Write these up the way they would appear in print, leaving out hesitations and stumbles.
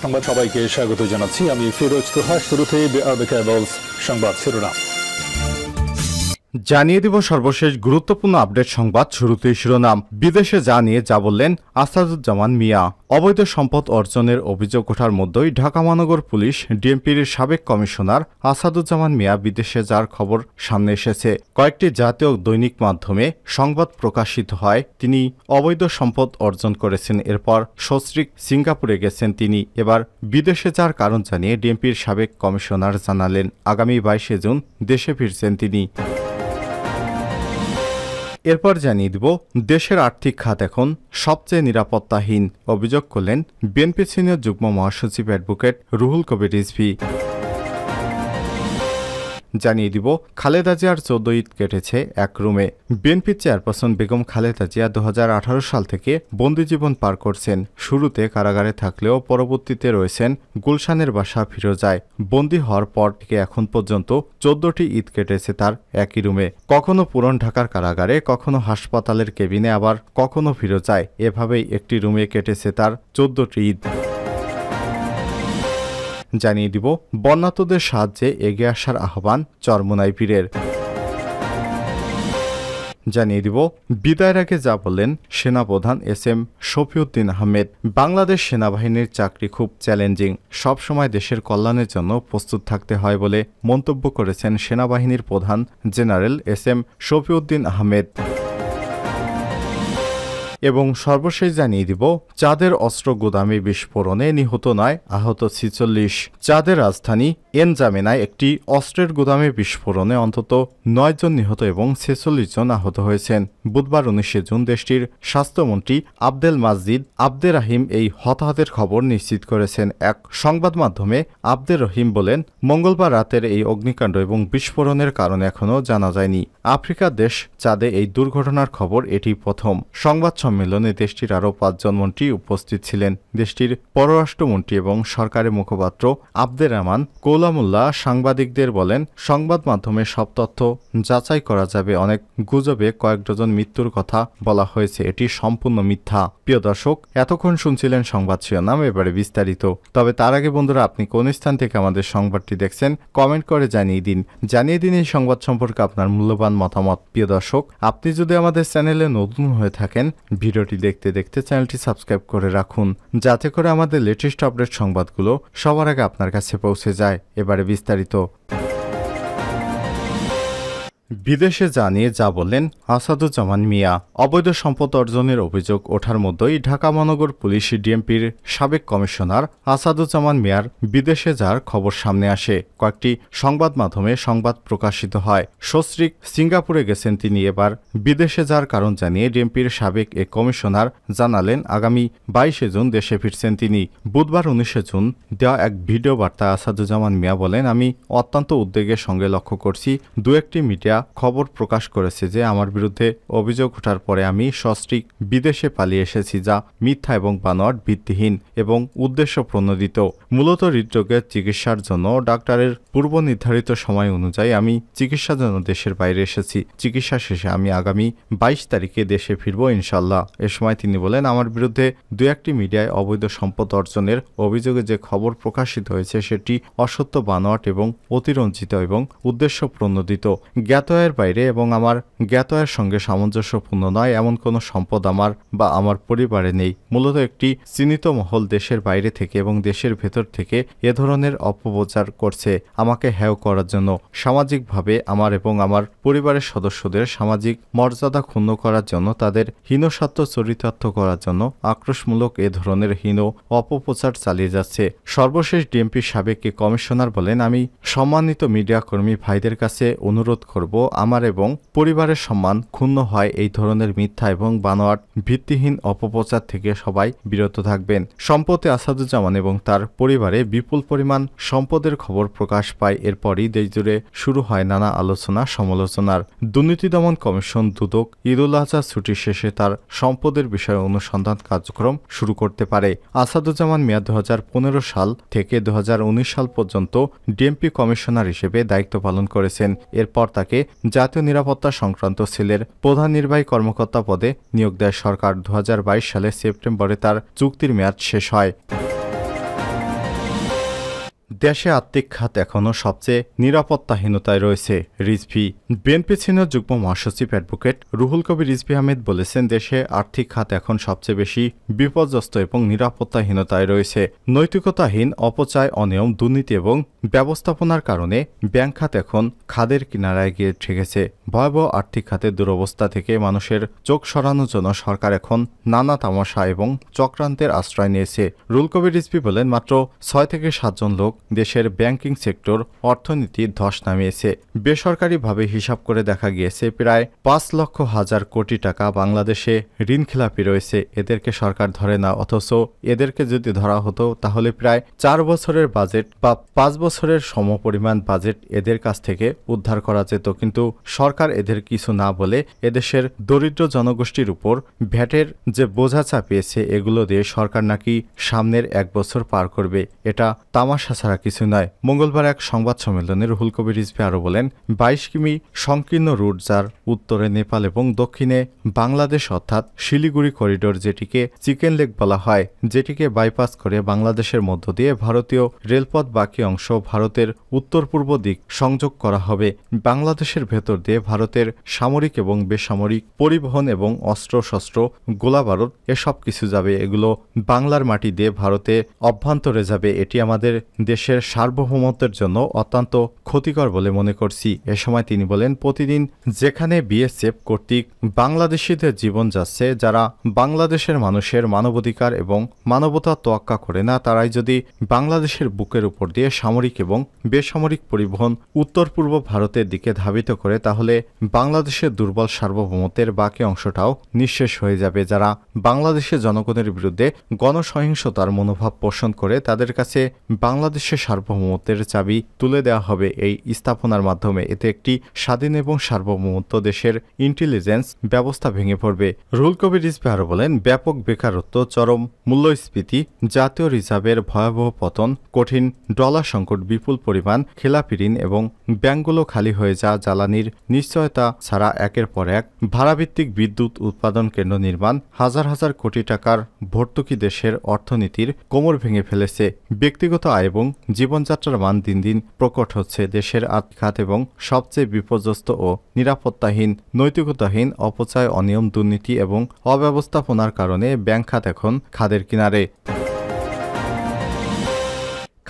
সংবাদ সবাইকে স্বাগত জানাচ্ছি। আমি ফিরোজ তোহা। শুরুতে সংবাদ শিরোনাম জানিয়ে দিব সর্বশেষ গুরুত্বপূর্ণ আপডেট সংবাদ। শুরুতেই শিরোনাম। বিদেশে জানিয়ে যা বললেন আসাদুজ্জামান মিয়া। অবৈধ সম্পদ অর্জনের অভিযোগ ওঠার মধ্যেই ঢাকা মহানগর পুলিশ ডিএমপির সাবেক কমিশনার আসাদুজ্জামান মিয়া বিদেশে যার খবর সামনে এসেছে। কয়েকটি জাতীয় দৈনিক মাধ্যমে সংবাদ প্রকাশিত হয় তিনি অবৈধ সম্পদ অর্জন করেছেন। এরপর সস্ত্রীক সিঙ্গাপুরে গেছেন তিনি। এবার বিদেশে যাওয়ার কারণ জানিয়ে ডিএমপির সাবেক কমিশনার জানালেন আগামী 22 জুন দেশে ফিরছেন তিনি। এরপর জানিয়ে দিব দেশের আর্থিক খাত এখন সবচেয়ে নিরাপত্তাহীন অভিযোগ করলেন বিএনপি সিনিয়র যুগ্ম মহাসচিব অ্যাডভোকেট রুহুল কবির রিজভী। জানিয়ে দিব খালেদা জিয়ার 14 ঈদ কেটেছে এক রুমে। বিএনপি চেয়ারপারসন বেগম খালেদা জিয়া 2018 সাল থেকে বন্দিজীবন পার করছেন। শুরুতে কারাগারে থাকলেও পরবর্তীতে রয়েছেন গুলশানের বাসা ফিরোজায়। বন্দী হওয়ার পর থেকে এখন পর্যন্ত 14টি ঈদ কেটেছে তার একই রুমে। কখনো পুরন ঢাকার কারাগারে, কখনো হাসপাতালের কেবিনে, আবার কখনো ফিরোজায়। এভাবেই একটি রুমে কেটেছে তার 14টি ঈদ। জানিয়ে দিব বন্যার্তদের সাহায্যে এগিয়ে আসার আহ্বান চরমোনাই পীরের। জানিয়ে দিব বিদায়ের আগে যা বললেন সেনাপ্রধান SM শফিউদ্দিন আহমেদ। বাংলাদেশ সেনাবাহিনীর চাকরি খুব চ্যালেঞ্জিং, সবসময় দেশের কল্যাণের জন্য প্রস্তুত থাকতে হয় বলে মন্তব্য করেছেন সেনাবাহিনীর প্রধান জেনারেল SM শফিউদ্দিন আহমেদ। এবং সর্বশেষ জানিয়ে দিব চাঁদের অস্ত্র গুদামে বিস্ফোরণে নিহত নয় আহত 46। চাঁদের রাজধানী এনজামেনায় একটি অস্ত্রের গুদামে বিস্ফোরণে অন্তত 9 জন নিহত এবং 46 জন আহত হয়েছেন। বুধবার 19 জুন দেশটির স্বাস্থ্যমন্ত্রী আবদেল মাজিদ আবদে রাহিম এই হতাহতের খবর নিশ্চিত করেছেন। এক সংবাদ মাধ্যমে আবদে রহিম বলেন, মঙ্গলবার রাতের এই অগ্নিকাণ্ড এবং বিস্ফোরণের কারণ এখনও জানা যায়নি। আফ্রিকার দেশ চাঁদে এই দুর্ঘটনার খবর এটি প্রথম। সংবাদ সম্মেলনে দেশটির আরও 5 জন মন্ত্রী উপস্থিত ছিলেন। দেশটির পররাষ্ট্রমন্ত্রী এবং সরকারের মুখপাত্র আবদে রহমান কৌলামুল্লাহ সাংবাদিকদের বলেন, সংবাদ মাধ্যমে সব তথ্য যাচাই করা যাবে। অনেক গুজবে কয়েক ডজন মৃত্যুর কথা বলা হয়েছে, এটি সম্পূর্ণ মিথ্যা। প্রিয় দর্শক, এতক্ষণ শুনছিলেন সংবাদ শিরোনাম, এবারে বিস্তারিত। তবে তার আগে বন্ধুরা, আপনি কোন স্থান থেকে আমাদের সংবাদটি দেখছেন কমেন্ট করে জানিয়ে দিন এই সংবাদ সম্পর্কে আপনার মূল্যবান মতামত। প্রিয় দর্শক, আপনি যদি আমাদের চ্যানেলে নতুন হয়ে থাকেন, ভিডিওটি দেখতে দেখতে চ্যানেলটি সাবস্ক্রাইব করে রাখুন, যাতে করে আমাদের লেটেস্ট আপডেট সংবাদগুলো সবার আগে আপনার কাছে পৌঁছে যায়। এবারে বিস্তারিত। বিদেশে জানিয়ে যা বললেন আসাদুজ্জামান মিয়া। অবৈধ সম্পদ অর্জনের অভিযোগ ওঠার মধ্যেই ঢাকা মহানগর পুলিশ ডিএমপির সাবেক কমিশনার আসাদুজ্জামান মিয়ার বিদেশে যাওয়ার খবর সামনে আসে। কয়েকটি সংবাদ মাধ্যমে সংবাদ প্রকাশিত হয় সস্ত্রীক সিঙ্গাপুরে গেছেন তিনি। এবার বিদেশে যাওয়ার কারণ জানিয়ে ডিএমপির সাবেক এ কমিশনার জানালেন আগামী 22 জুন দেশে ফিরছেন তিনি। বুধবার 19 জুন দেওয়া এক ভিডিও বার্তায় আসাদুজ্জামান মিয়া বলেন, আমি অত্যন্ত উদ্বেগের সঙ্গে লক্ষ্য করছি দু একটি মিডিয়া খবর প্রকাশ করেছে যে আমার বিরুদ্ধে অভিযোগ ওঠার পরে আমি সস্ত্রীক বিদেশে পালিয়ে এসেছি, যা মিথ্যা এবং বানোয়াট, ভিত্তিহীন এবং উদ্দেশ্য প্রণোদিত। মূলত হৃদরোগের চিকিৎসার জন্য ডাক্তারের পূর্ব নির্ধারিত সময় অনুযায়ী আমি চিকিৎসার জন্য দেশের বাইরে এসেছি। চিকিৎসা শেষে আমি আগামী 22 তারিখে দেশে ফিরব ইনশাল্লাহ। এ সময় তিনি বলেন, আমার বিরুদ্ধে দু একটি মিডিয়ায় অবৈধ সম্পদ অর্জনের অভিযোগে যে খবর প্রকাশিত হয়েছে সেটি অসত্য, বানোয়াট এবং অতিরঞ্জিত এবং উদ্দেশ্য প্রণোদিত। জ্ঞাত আয়ের বাইরে এবং আমার জ্ঞাত আয়ের সঙ্গে সামঞ্জস্যপূর্ণ নয় এমন কোনো সম্পদ আমার বা আমার পরিবারে নেই। মূলত একটি চিহ্নিত মহল দেশের বাইরে থেকে এবং দেশের ভেতর থেকে এ ধরনের অপপ্রচার করছে আমাকে হেয় করার জন্য, সামাজিকভাবে আমার এবং আমার পরিবারের সদস্যদের সামাজিক মর্যাদা ক্ষুণ্ণ করার জন্য, তাদের হীনস্বার্থ চরিতার্থ করার জন্য আক্রোশমূলক এ ধরনের হীন অপপ্রচার চালিয়ে যাচ্ছে। সর্বশেষ ডিএমপির সাবেক কমিশনার বলেন, আমি সম্মানিত মিডিয়া কর্মী ভাইদের কাছে অনুরোধ করব, আমার এবং পরিবারের সম্মান ক্ষুণ্ণ হয় এই ধরনের মিথ্যা এবং বানোয়াট ভিত্তিহীন অপপ্রচার থেকে সবাই বিরত থাকবেন। সম্প্রতি আসাদুজ্জামান এবং তার পরিবারে বিপুল পরিমাণ সম্পদের খবর প্রকাশ পায়। এরপরই দেশজুড়ে শুরু হয় নানা আলোচনা সমালোচনার। দুর্নীতি দমন কমিশন দুদক ঈদুল আজহা ছুটি শেষে তার সম্পদের বিষয়ে অনুসন্ধান কার্যক্রম শুরু করতে পারে। আসাদুজ্জামান মিয়া 2015 সাল থেকে 2019 সাল পর্যন্ত ডিএমপি কমিশনার হিসেবে দায়িত্ব পালন করেছেন। এরপর তাকে জাতীয় নিরাপত্তা সংক্রান্ত সেলের প্রধান নির্বাহী কর্মকর্তা পদে নিয়োগ দেয় সরকার। 2022 সালে সেপ্টেম্বরে তার চুক্তির মেয়াদ শেষ হয়। দেশে আর্থিক খাত এখনও সবচেয়ে নিরাপত্তাহীনতায় রয়েছে। রিজভী বিএনপি সিনিয়র যুগ্ম মহাসচিব অ্যাডভোকেট রুহুল কবির রিজভী আহমেদ বলেছেন, দেশে আর্থিক খাত এখন সবচেয়ে বেশি বিপর্যস্ত এবং নিরাপত্তাহীনতায় রয়েছে। নৈতিকতাহীন অপচয়, অনিয়ম, দুর্নীতি এবং ব্যবস্থাপনার কারণে ব্যাংক খাত এখন খাদের কিনারায় গিয়ে ঠেকেছে। ভয়াবহ আর্থিক খাতের দুরবস্থা থেকে মানুষের চোখ সরানোর জন্য সরকার এখন নানা তামাশা এবং চক্রান্তের আশ্রয় নিয়েছে। রুহুল কবির রিজভী বলেন, মাত্র 6 থেকে 7 জন লোক দেশের ব্যাংকিং সেক্টর অর্থনীতির ধস নামিয়েছে। বেসরকারিভাবে হিসাব করে দেখা গিয়েছে প্রায় 5 লক্ষ হাজার কোটি টাকা বাংলাদেশে ঋণখেলাপি রয়েছে। এদেরকে সরকার ধরে না, অথচ এদেরকে যদি ধরা হতো তাহলে প্রায় 4 বছরের বাজেট বা 5 বছরের সমপরিমাণ বাজেট এদের কাছ থেকে উদ্ধার করা যেত। কিন্তু সরকার এদের কিছু না বলে এদেশের দরিদ্র জনগোষ্ঠীর উপর ভ্যাটের যে বোঝা চাপিয়েছে, এগুলো দিয়ে সরকার নাকি সামনের 1 বছর পার করবে। এটা তামাশা ছাড়া কিছু নয়। মঙ্গলবার এক সংবাদ সম্মেলনে রুহুল কবির রিজভী আরও বলেন, 22 কিমি সংকীর্ণ রুট, যার উত্তরে নেপাল এবং দক্ষিণে বাংলাদেশ অর্থাৎ শিলিগুড়ি করিডোর, যেটিকে চিকেন লেক বলা হয়, যেটিকে বাইপাস করে বাংলাদেশের মধ্য দিয়ে ভারতীয় রেলপথ বাকি অংশ ভারতের উত্তর পূর্ব দিক সংযোগ করা হবে। বাংলাদেশের ভেতর দিয়ে ভারতের সামরিক এবং বেসামরিক পরিবহন এবং অস্ত্রশস্ত্র, গোলাবারুদ এসব কিছু যাবে। এগুলো বাংলার মাটি দিয়ে ভারতে অভ্যন্তরে যাবে। এটি আমাদের দেশের সার্বভৌমত্বের জন্য অত্যন্ত ক্ষতিকর বলে মনে করছি। এ সময় তিনি বলেন, প্রতিদিন যেখানে বিএসএফ কর্তৃক বাংলাদেশিদের জীবন যাচ্ছে, যারা বাংলাদেশের মানুষের মানবাধিকার এবং মানবতার তোয়াক্কা করে না, তারাই যদি বাংলাদেশের বুকের উপর দিয়ে সামরিক এবং বেসামরিক পরিবহন উত্তর পূর্ব ভারতের দিকে ধাবিত করে, তাহলে বাংলাদেশের দুর্বল সার্বভৌমত্বের বাকি অংশটাও নিঃশেষ হয়ে যাবে। যারা বাংলাদেশের জনগণের বিরুদ্ধে গণসহিংসতার মনোভাব পোষণ করে, তাদের কাছে বাংলাদেশের সার্বভৌমত্বের চাবি তুলে দেওয়া হবে এই স্থাপনার মাধ্যমে। এতে একটি স্বাধীন এবং সার্বভৌমত্ব দেশের ইন্টেলিজেন্স ব্যবস্থা ভেঙে পড়বে। রুহুল কবির রিজভী আরও বলেন, ব্যাপক বেকারত্ব, চরম মূল্যস্ফীতি, জাতীয় রিজার্ভের ভয়াবহ পতন, কঠিন ডলার সংকট, বিপুল পরিমাণ খেলাপি ঋণ এবং ব্যাংকগুলো খালি হয়ে যাওয়া, জ্বালানির নিশ্চয়তা ছাড়া একের পর এক ভাড়াভিত্তিক বিদ্যুৎ উৎপাদন কেন্দ্র নির্মাণ, হাজার হাজার কোটি টাকার ভর্তুকি দেশের অর্থনীতির কোমর ভেঙে ফেলেছে। ব্যক্তিগত আয় এবং জীবনযাত্রার মান দিন দিন প্রকট হচ্ছে। দেশের আর্থিক খাত এবং সবচেয়ে বিপর্যস্ত ও নিরাপত্তাহীন, নৈতিকতাহীন অপচয়, অনিয়ম, দুর্নীতি এবং অব্যবস্থাপনার কারণে ব্যাংক খাত এখন খাদের কিনারে।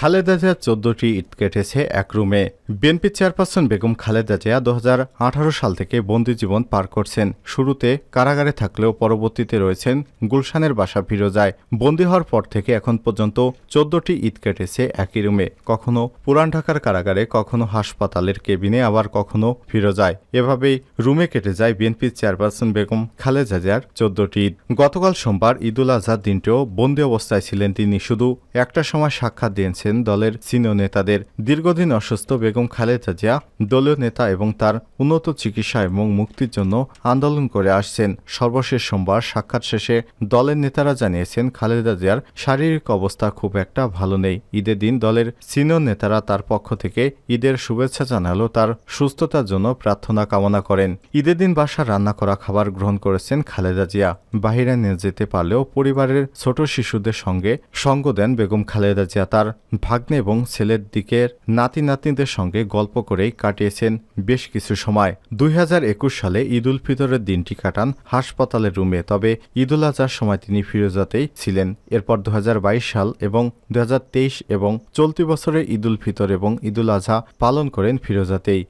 খালেদা জিয়া 14টি ঈদ কেটেছে এক রুমে। বিএনপি চেয়ারপারসন বেগম খালেদা জিয়া 2018 সাল থেকে বন্দি জীবন পার করছেন। শুরুতে কারাগারে থাকলেও পরবর্তীতে রয়েছেন গুলশানের বাসা ফিরোজায়। বন্দী হওয়ার পর থেকে এখন পর্যন্ত 14টি ঈদ কেটেছে একই রুমে, কখনো পুরান ঢাকার কারাগারে, কখনো হাসপাতালের কেবিনে, আবার কখনো ফিরোজায়। এভাবেই রুমে কেটে যায় বিএনপি চেয়ারপারসন বেগম খালেদা জিয়ার 14টি ঈদ। গতকাল সোমবার ঈদুল আজহার দিনটিও বন্দি অবস্থায় ছিলেন তিনি। শুধু একটা সময় সাক্ষাৎ দিয়েছেন দলের সিনিয়র নেতাদের। দীর্ঘদিন অসুস্থ বেগম খালেদা জিয়া দলীয় নেতা এবং তার উন্নত চিকিৎসা এবং মুক্তির জন্য আন্দোলন করে আসছেন। সর্বশেষ সোমবার সাক্ষাৎ শেষে দলের নেতারা জানিয়েছেন, খালেদা জিয়ার শারীরিক অবস্থা খুব একটা ভালো নেই। ঈদের দিন দলের সিনিয়র নেতারা তার পক্ষ থেকে ঈদের শুভেচ্ছা জানালেও তার সুস্থতার জন্য প্রার্থনা কামনা করেন। ঈদের দিন বাসার রান্না করা খাবার গ্রহণ করেছেন খালেদা জিয়া। বাহিরে নিয়ে যেতে পারলেও পরিবারের ছোট শিশুদের সঙ্গে সঙ্গ দেন বেগম খালেদা জিয়া। তার ভাগ্নে এবং ছেলের দিকের নাতি নাতনিদের সঙ্গে গল্প করেই কাটিয়েছেন বেশ কিছু সময়। 2021 সালে ঈদ উল ফিতরের দিনটি কাটান হাসপাতালের রুমে, তবে ঈদুল আজহার সময় তিনি ফিরোজাতেই ছিলেন। এরপর 2022 সাল এবং 2023 এবং চলতি বছরে ঈদ উল ফিতর এবং ঈদুল আজহা পালন করেন ফিরোজাতেই।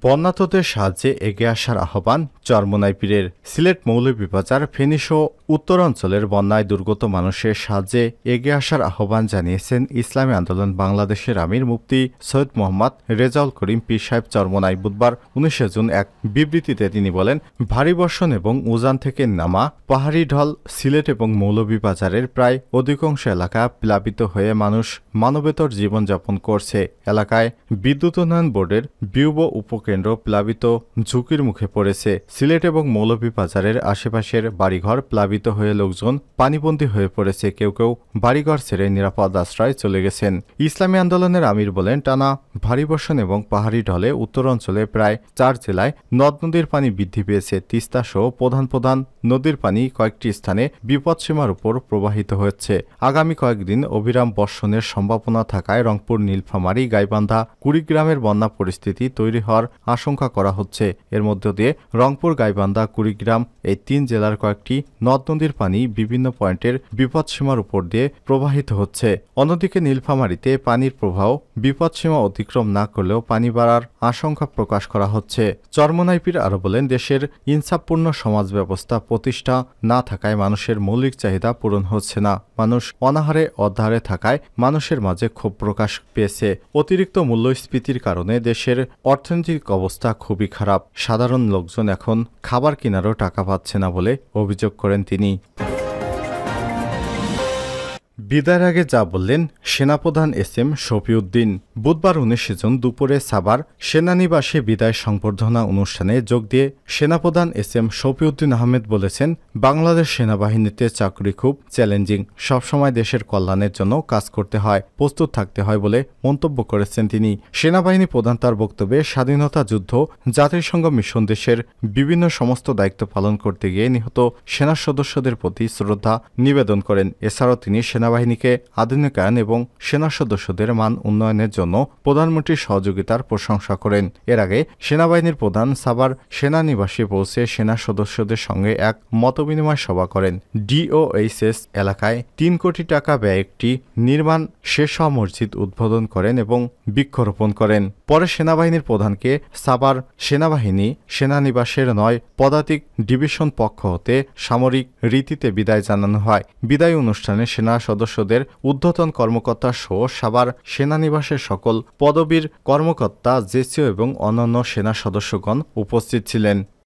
বন্যার্তদের সাহায্যে এগিয়ে আসার আহ্বান চরমোনাই পীরের। সিলেট মৌলভীবাজার, ফেনী সহ উত্তরাঞ্চলের বন্যায় দুর্গত মানুষের সাহায্যে এগিয়ে আসার আহ্বান জানিয়েছেন ইসলামী আন্দোলন বাংলাদেশের আমির মুফতি সৈয়দ মোহাম্মদ রেজাউল করিম পীর সাহেব চরমোনাই। বুধবার 19 জুন এক বিবৃতিতে তিনি বলেন, ভারী বর্ষণ এবং উজান থেকে নামা পাহাড়ি ঢল সিলেট এবং মৌলভীবাজারের প্রায় অধিকাংশ এলাকা প্লাবিত হয়ে মানুষ মানবেতর জীবনযাপন করছে। এলাকায় বিদ্যুৎ উন্নয়ন বোর্ডের বিউব শিল্পকেন্দ্র প্লাবিত ঝুঁকির মুখে পড়েছে। সিলেট এবং মৌলভীবাজারের আশেপাশের বাড়িঘর প্লাবিত হয়ে লোকজন পানিবন্দী হয়ে পড়েছে। কেউ কেউ বাড়িঘর ছেড়ে নিরাপদ আশ্রয় চলে গেছেন। ইসলামী আন্দোলনের আমির বলেন, টানা ভারী বর্ষণ এবং পাহাড়ি ঢলে উত্তরাঞ্চলে প্রায় 4 জেলায় নদ নদীর পানি বৃদ্ধি পেয়েছে। তিস্তা সহ প্রধান প্রধান নদীর পানি কয়েকটি স্থানে বিপদসীমার উপর প্রবাহিত হচ্ছে। আগামী কয়েকদিন অবিরাম বর্ষণের সম্ভাবনা থাকায় রংপুর, নীলফামারী, গাইবান্ধা, কুড়িগ্রামের বন্যা পরিস্থিতি তৈরি হওয়ার আশঙ্কা করা হচ্ছে। এর মধ্য দিয়ে রংপুর, গাইবান্ধা, কুড়িগ্রাম এই 3 জেলার কয়েকটি নদ নদীর পানি বিভিন্ন পয়েন্টের বিপদসীমার উপর দিয়ে প্রবাহিত হচ্ছে। অন্যদিকে নীলফামারীতে পানির প্রবাহ বিপদসীমা অতিক্রম না করলেও পানি বাড়ার আশঙ্কা প্রকাশ করা হচ্ছে। চরমনাইপির আরও বলেন, দেশের ইনসাফপূর্ণ সমাজ ব্যবস্থা প্রতিষ্ঠা না থাকায় মানুষের মৌলিক চাহিদা পূরণ হচ্ছে না। মানুষ অনাহারে অধ্যাহারে থাকায় মানুষের মাঝে ক্ষোভ প্রকাশ পেয়েছে। অতিরিক্ত মূল্যস্ফীতির কারণে দেশের অর্থনৈতিক অবস্থা খুবই খারাপ। সাধারণ লোকজন এখন খাবার কেনারও টাকা পাচ্ছে না বলে অভিযোগ করেন তিনি। বিদায়ের আগে যা বললেন সেনাপ্রধান এসএম শফিউদ্দিন। বুধবার 19 জুন দুপুরে সাভার সেনানিবাসে বিদায় সংবর্ধনা অনুষ্ঠানে যোগ দিয়ে সেনাপ্রধান এসএম শফিউদ্দিন আহমেদ বলেছেন, বাংলাদেশ সেনাবাহিনীতে চাকরি খুব চ্যালেঞ্জিং। সবসময় দেশের কল্যাণের জন্য কাজ করতে হয়, প্রস্তুত থাকতে হয় বলে মন্তব্য করেছেন তিনি। সেনাবাহিনী প্রধান তার বক্তব্যে স্বাধীনতা যুদ্ধ, জাতিসংঘ মিশন, দেশের বিভিন্ন সমস্ত দায়িত্ব পালন করতে গিয়ে নিহত সেনা সদস্যদের প্রতি শ্রদ্ধা নিবেদন করেন। এছাড়াও তিনি সেনাবাহিনীকে আধুনিকায়ন এবং সেনা সদস্যদের মান উন্নয়নের জন্য প্রধানমন্ত্রীর সহযোগিতার প্রশংসা করেন। এর আগে সেনাবাহিনীর প্রধান সাভার সেনানিবাসে পৌঁছে সেনা সদস্যদের সঙ্গে এক মতবিনিময় সভা করেন। ডিওএইচএস এলাকায় 3 কোটি টাকা ব্যয়ে একটি নির্মাণ শেষ হওয়া মসজিদ উদ্বোধন করেন এবং বৃক্ষরোপণ করেন। পরে সেনাবাহিনীর প্রধানকে সাভার সেনাবাহিনী সেনানিবাসের 9 পদাতিক ডিভিশন পক্ষ হতে সামরিক রীতিতে বিদায় জানানো হয়। বিদায় অনুষ্ঠানে সেনা সদস্যদের ঊর্ধ্বতন কর্মকর্তা সহ সাভার সেনানিবাসের সকল পদবীর কর্মকর্তা, জেসিও এবং অন্যান্য সেনা সদস্যগণ উপস্থিত ছিলেন।